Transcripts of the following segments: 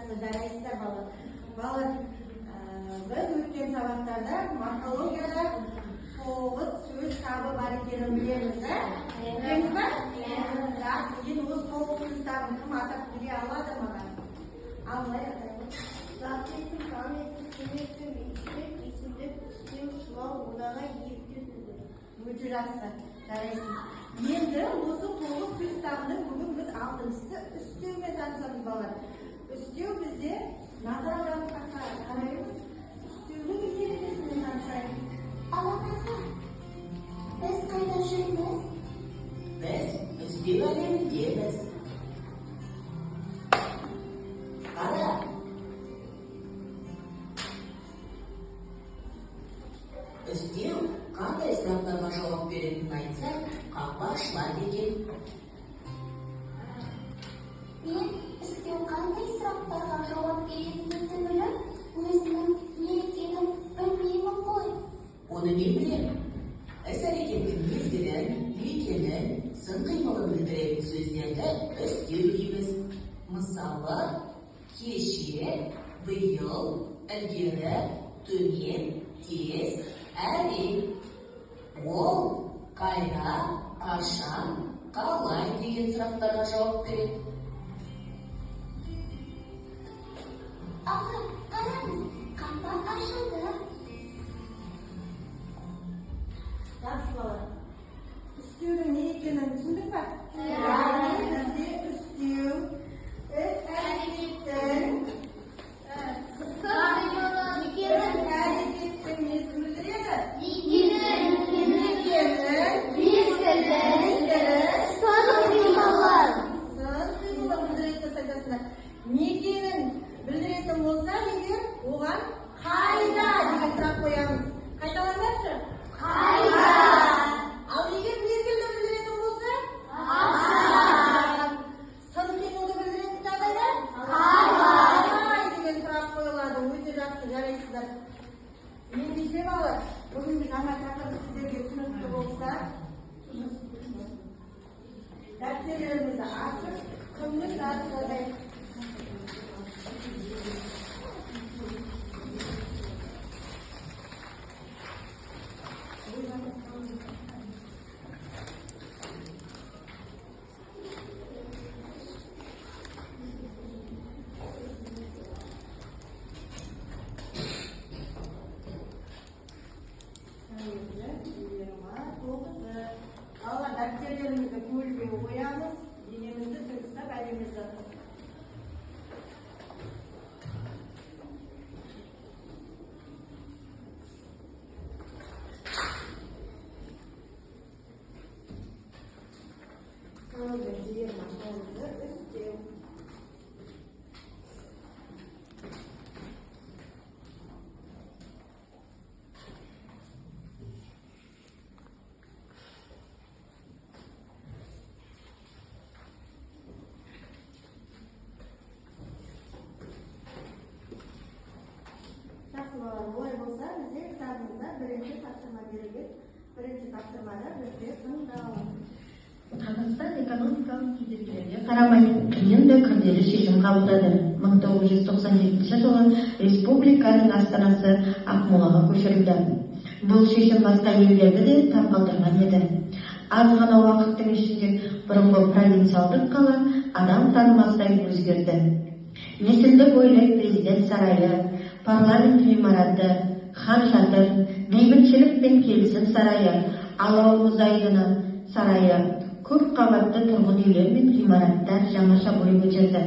жақсы жарайсыздар балалар. Балалар, біз өткен сабақтарда морфологияда 9 сөз табы бар екенін білеміз, білеміз ба? Жақсы, енді осы 9 сөз табын кім атап бере алады маған? Ал былай атайын. Зат есім, сан есім, күн есім, естілік, есімдік, үстеу, шылау, одағы, ертеу сөзі. Өте жақсы, жарайсың. Енді осы 9 сөз табының бүгін біз 6-сы үстеумен танысамыз балалар. Үстеу бізде назар аударып қараймыз. Үстеудің ережесімен танысайық. Алақаға, біз қайда жүрміз? Біз үстеу әлеміндеміз. Қара. Үстеу қандай сұрақтарға жауап беретінін айтса, қақпа ашылады екен. Мен үстеу қандай сұрақтарға жауап беретінімді біліп, өзінің не екенін білмеймін ғой. Оны мен білемін. Іс-әрекеттің мезгілін, екенін, сын қимылын білдіретін сөздерді үстеу дейміз. Мысалы, кеше, биыл, ілгері, төмен, тез, әрі. Ол қайда, қашан, қалай деген сұрақтарға жауап береді. Аға, қараңыз, қақпа ашылды. Жақсы балалар. Үстеудің не екенін түсіндік па? Бізде үстеу іс-әрекеттің несін білдіреді? Сын қимылы білдіретін айтасыңдар. Некенін білдіретін болса, егер оған қайда деген сұрақ қоямыз. Қайталаңдаршы? Қайда? Ал егер мезгілді білдіретін болса? Қашан? Сын қимылды білдіретін жағдайда? Қалай деген сұрақ қойылады. Өте жақсы, жарайсыздар. Ендеше балалар, бүгінгі жаңа тақырып сіздерге түсінікті болса, дәптерлерімізді ашып, күндік жазып жазайық. Балалар, дәптерлерімізді көлге қоямыз, денемізді тігістеп әлеміз жатыр. Үстеу. Олай болса, бізде кітабымызда бірінші тапсырма берілген. Бірінші тапсырмада бізде тыңдау. Қазақстан экономикалық кедергілерге қарамай қиын да күрделі шешім қабылдады. 1997 жылы республиканың астанасы Ақмолаға көшірілді. Бұл шешім басқа елдерді де таңқалдырған еді. Аз ғана уақыттың ішінде бұрынғы провинциалдық қала адам танымастай өзгерді. Есілді бойлай президент сарайы, парламент ғимараты, хан шатыр, бейбітшілік пен келісім сарайы, алау мұз айдыны сарайы, көп қабатты тұрғын үйлер мен ғимараттар жаңаша бой көтерді.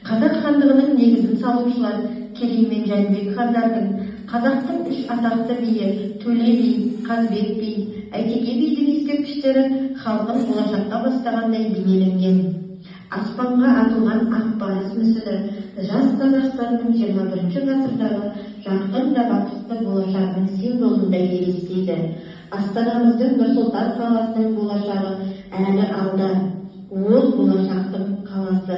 Қазақ хандығының негізін салушылар Керей мен Жәнібек хандардың, қазақтың 3 атақты биі Төле би, Қазбек би, Әйтеке бидің ескерткіштері халқын болашаққа бастағандай бейнеленген. Аспанға атылған ақ барыс мүсіні жас Қазақстанның 21 ғасырдағы жарқын да бақытты болашағының символындай елестейді. Астанамыздың Нұр-Сұлтан қаласының болашағы әлі алда. Ол болашақтың қаласы.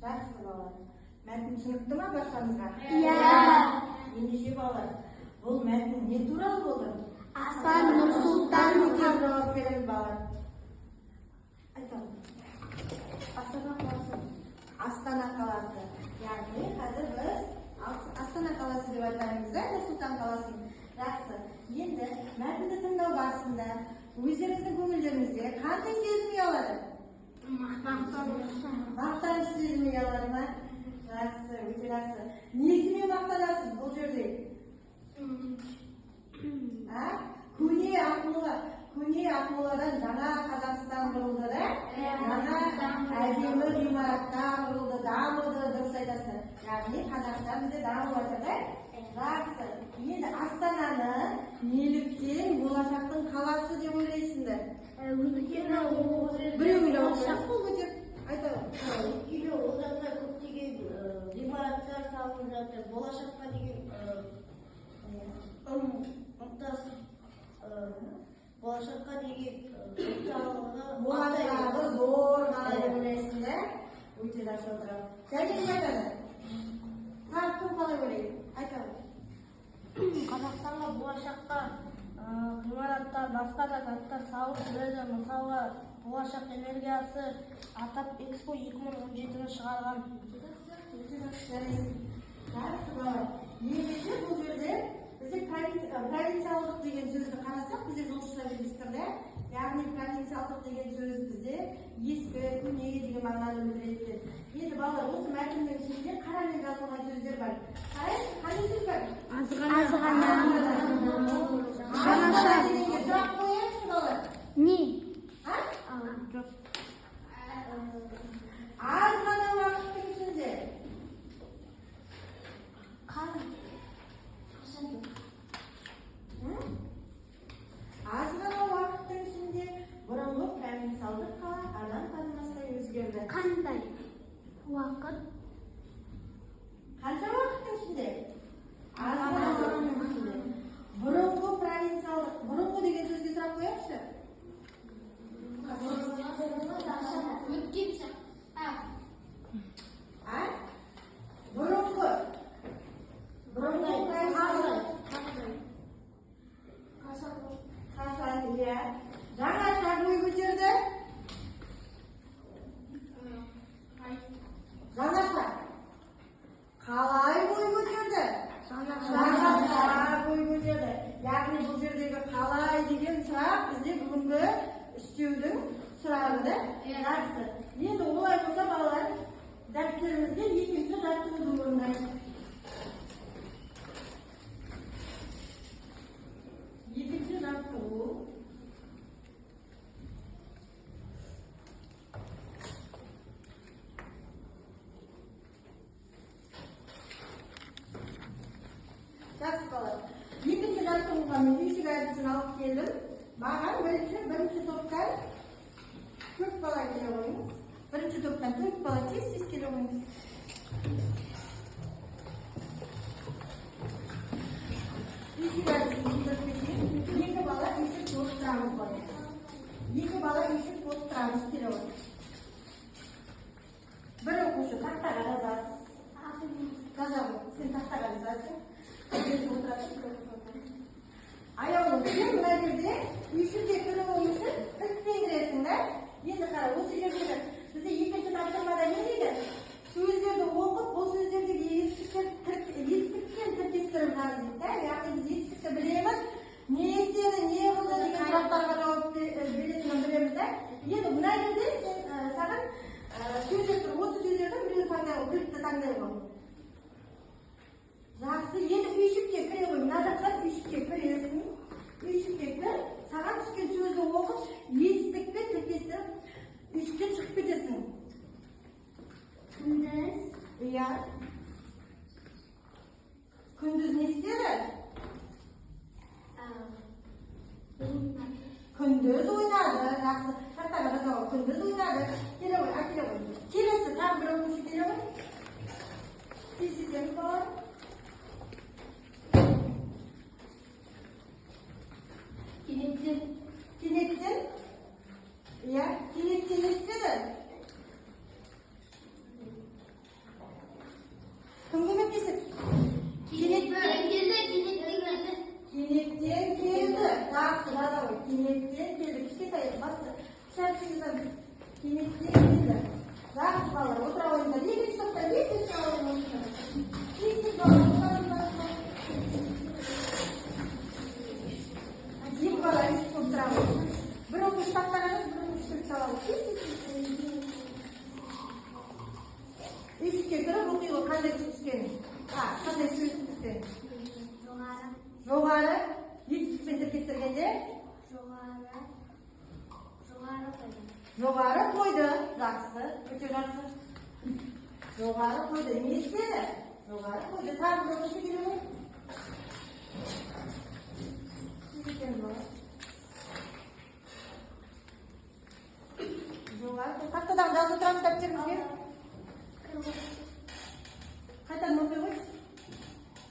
Жақсы балалар. Мәтін түсінікті ма баршаңызға? Иә. Ендеше балалар, бұл мәтін не туралы болды? Аспан Нұр-Сұлтан жауап береміз балалар. Айтамын. Астана қаласы. яғни қазір біз Астана қаласы деп айтамыз, Нұр Сұлтан қаласын. Жақсы. Енді мәтінді тыңдау барысында өздеріңіздің көңілдеріңізде қандай сезім ұялады? Мақтаныш сезімі ұялады ма? Жақсы, өте жақсы. Несімен мақтанасыз бұл жерде? Көне Ақмоладан жаңа Қазақстан құрылды да? Жаңа әдемі ғимараттар құрылды, дамыды, дұрыс айтасыздар. Яғни Қазақстан бізде дамып жатыр да? Жақсы. Енді Астананы неліктен болашақтың қаласы деп ойлайсыңдар? Біреуіңді болашақ бұл көтер. Айтамын. Өйткені ол жақта көптеген ғимараттар салынып жатыр. Болашаққа деген ынтасы, болашаққа деген болашағы зор ғана деп ойлайсыңдар? Өте жақсы отырамын. Және не айтады? Тағы кім қалай ойлайды? Айтамын. Қазақстанға болашаққа ғимараттар, басқа да заттар салып жүреді. Мысалға, болашақ энергиясы атап Экспо 2017-ні шығарған. Ендеше бұл жерде бізде провинциалдық деген сөзді қарасақ, бізде жолшылар регистрде, яғни провинциалдық деген сөз бізде ескі, көне деген мағынаны білдіреді. Енді балалар, осы мәтіннің ішінде қарамен жазылған сөздер бар. Қарайсыз, қандай сөз бар? Азғана. Жаңаша дегенге сұрақ қояйыншы балалар. Не? Жоқ. Аз ғана уақыттың ішінде. Аз ғана уақыттың ішінде бұрынғы провинциалдық қала адам танымастай өзгерді. Қандай уақыт? Қанша уақыттың ішінде? Аз ғана уақыттың ішінде. Бұрынғы провинциалдық, бұрынғы деген сөзге сұрақ қояйықшы. Бұрынғы қашан, иә. Жаңаша бой көтерді. Жаңаша қалай бой көтерді? Жаңаша бой көтерді. Яғни бұл жердегі қалай деген сұрақ бізде бүгінгі істеудің сұрағы да? Жақсы. Енді олай болса балалар, дәптерімізге екінші жаттығуды орындайық. Екінші жаттығу. Жақсы балалар. Екінші жаттығуға мен үйшік әдісін алып келдім. Маған бірінші топтан 4 бала келе қойыңыз. Бірінші топтан 4 бала тез келе қойыңыз. Үйшік әдісін түсіндірмесек, 2 бала үйшік болып тұрамыз ғой. 2 бала үйшік болып тұрамыз келе қойыңыз. Бір оқушы тақтаға жазасыз. Жазамын, сен тақтаға жазасың. Аяулым, сен мына жерде үйшікке кіруің үшін ілтпен кіресің да? Енді қара, осы жерде бізде екінші тапсырмада не дейді? Сөздерді оқып, бұл сөздердегі етістікпен тіркестіріп жаз дейді да? Яғни біз етістікті білеміз, не істеді, не қылды деген сұрақтарға жауап беретінін білеміз да? Енді мына жерде саған сөздер тұр, осы сөздердің біреуін таңдайға, кілтті таңдайға. Жақсы, енді үйшікке кіре ғой, мына жақтан үйшікке кіресің. Үйшікке кір, саған түскен сөзді оқып, етістікпен тіркестіріп, үйшіктен шығып кетесің. Күндіз. Иә. Күндіз не істеді? Күндіз ойнады. Жақсы, тақтаға жазауы, күндіз ойнады. Келе ғой, келе ғой. Келесі, тағы бір оқушы келе ғой. Тесетеміз балар. Кенеттен. Кенеттен? Иә, кенеттен не істеді? Кім көмектеседі? Кенеттен келді. Кенеттен келді. Жақсы, жаза ғой. Кенеттен келді. Кішкентай басты. Шарт жазамыз. Кенеттен Есікке кіріп оқиға қандай түскені? Қандай сөз түскені? жоғары Жоғары. Етістікпен тіркестіргенде? жоғары қойды. Жоғары қойды. Жақсы. Өте жақсы. Жоғары қойды. Не істеді? Жоғары қойды. Тағы бір оқиға келе ме? Жоғары. Қайтадан жазып отырамыз дәптерімізге. Қайтадан оқи ғой.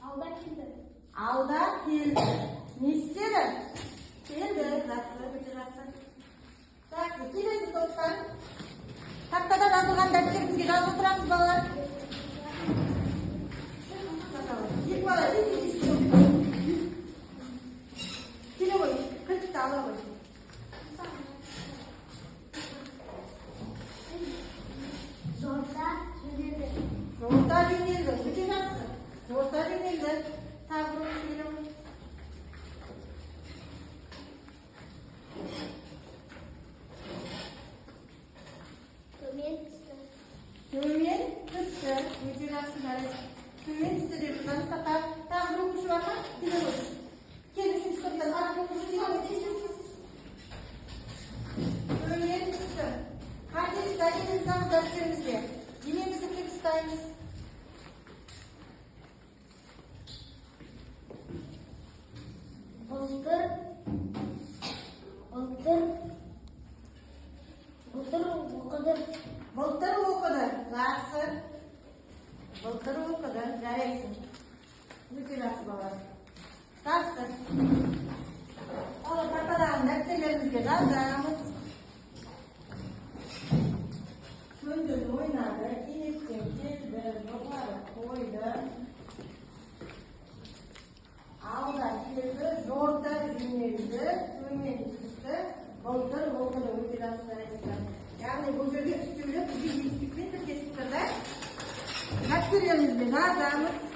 алда келді. Алда келді. Не істеді? Келді. Жақсы, өте жақсы. Жақсы, келесі топтан. Тақтада жазылған дәптерімізге жазып отырамыз балалар. Екі бала, келе ғой, кілтті ала ғой. жорта жөнелді. Жорта жөнелді. Өте жақсы. Жорта жөнелді. Тағы бір келе ғой. төмен түсті. Төмен түсті. Өте жақсы нәрес. Төмен түсті деп жатамыз. Тағы бір оқушы бар ма? Келе ғой. Кел, үшінші топтан тағы бір оқушы келе ғой. Төмен түсті. Қате ұстаймыз дәптерімізге. Денемізді кеп ұстаймыз. былтыр оқыды. Былтыр оқыды. Жақсы. Былтыр оқыды. Жарайсың. Өте жақсы балалар. Жақсы. Ал қайтадан дәптерімізге жазамыз. Күндіз ойнады, кенеттен келді, жоғары қойды. Алда келді, жорта жөнелді, төмен түсті, былтыр оқыды. Өте жақсы нәрестер. Яғни бұл жерде үстеулі бізге жетістікпен тіркесіп тұрды. Дәптерімізге жазамыз.